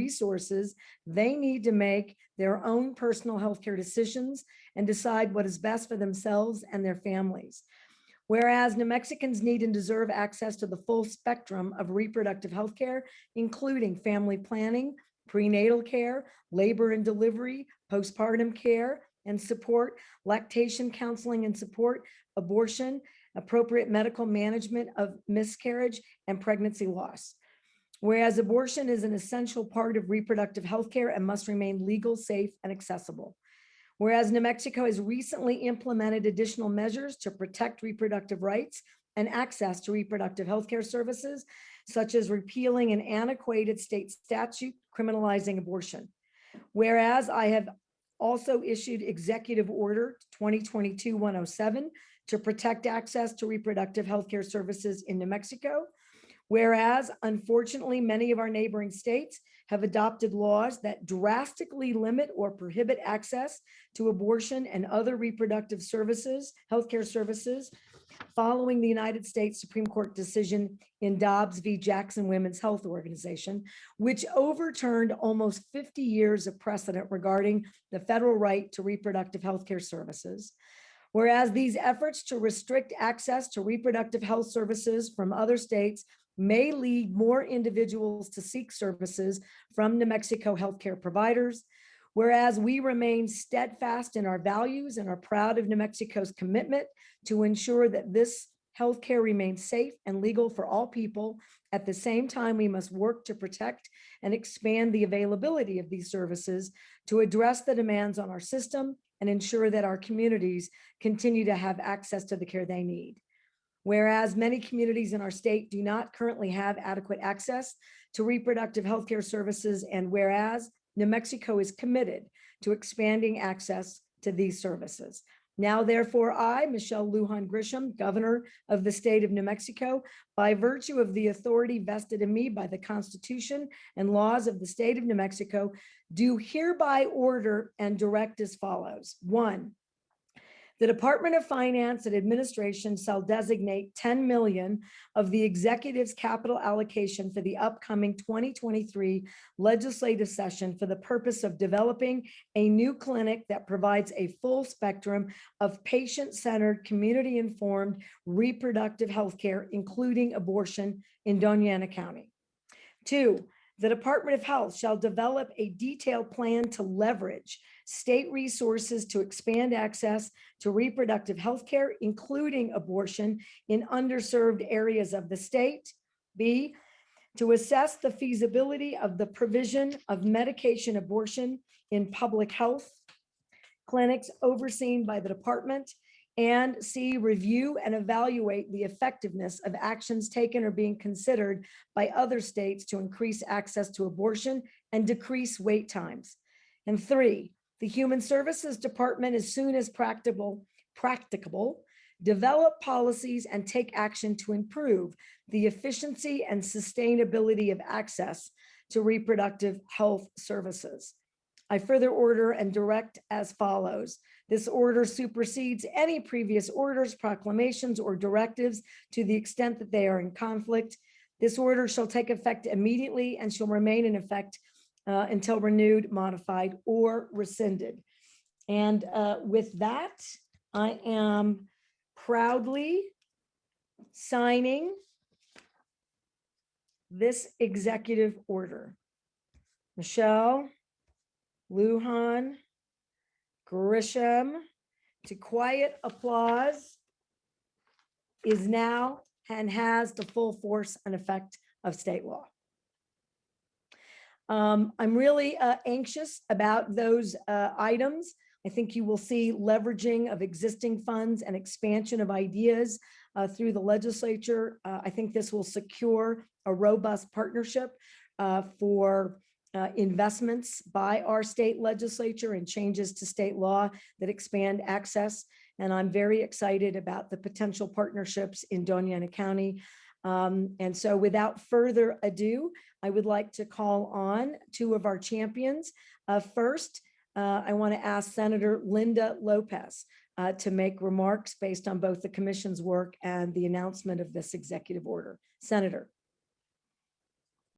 resources they need to make their own personal healthcare decisions and decide what is best for themselves and their families. Whereas New Mexicans need and deserve access to the full spectrum of reproductive health care, including family planning, prenatal care, labor and delivery, postpartum care and support, lactation counseling and support, abortion, appropriate medical management of miscarriage and pregnancy loss. Whereas abortion is an essential part of reproductive health care and must remain legal, safe, and accessible. Whereas New Mexico has recently implemented additional measures to protect reproductive rights and access to reproductive health care services, such as repealing an antiquated state statute criminalizing abortion. Whereas I have also issued Executive Order 2022-107 to protect access to reproductive health care services in New Mexico. Whereas, unfortunately, many of our neighboring states have adopted laws that drastically limit or prohibit access to abortion and other reproductive services, healthcare services, following the United States Supreme Court decision in Dobbs v. Jackson Women's Health Organization, which overturned almost 50 years of precedent regarding the federal right to reproductive healthcare services. Whereas these efforts to restrict access to reproductive health services from other states may lead more individuals to seek services from New Mexico healthcare providers. Whereas we remain steadfast in our values and are proud of New Mexico's commitment to ensure that this healthcare remains safe and legal for all people. At the same time, we must work to protect and expand the availability of these services to address the demands on our system and ensure that our communities continue to have access to the care they need. Whereas many communities in our state do not currently have adequate access to reproductive healthcare services, and whereas New Mexico is committed to expanding access to these services. Now, therefore, I, Michelle Lujan Grisham, Governor of the state of New Mexico, by virtue of the authority vested in me by the Constitution and laws of the state of New Mexico, do hereby order and direct as follows. 1, the Department of Finance and Administration shall designate $10 million of the executive's capital allocation for the upcoming 2023 legislative session for the purpose of developing a new clinic that provides a full spectrum of patient-centered, community-informed reproductive health care, including abortion in Doña Ana County. 2, the Department of Health shall develop a detailed plan to leverage state resources to expand access to reproductive health care, including abortion in underserved areas of the state. B, to assess the feasibility of the provision of medication abortion in public health clinics overseen by the department. And C, review and evaluate the effectiveness of actions taken or being considered by other states to increase access to abortion and decrease wait times. And 3, the Human Services Department, as soon as practicable, develop policies and take action to improve the efficiency and sustainability of access to reproductive health services. I further order and direct as follows. This order supersedes any previous orders, proclamations, or directives to the extent that they are in conflict. This order shall take effect immediately and shall remain in effect until renewed, modified, or rescinded. And with that, I am proudly signing this executive order. Michelle Lujan Grisham, to quiet applause, is now and has the full force and effect of state law. I'm really anxious about those items. I think you will see leveraging of existing funds and expansion of ideas through the legislature. I think this will secure a robust partnership for investments by our state legislature and changes to state law that expand access. And I'm very excited about the potential partnerships in Doña Ana County. And so without further ado, I would like to call on two of our champions. First, I want to ask Senator Linda Lopez to make remarks based on both the commission's work and the announcement of this executive order. Senator.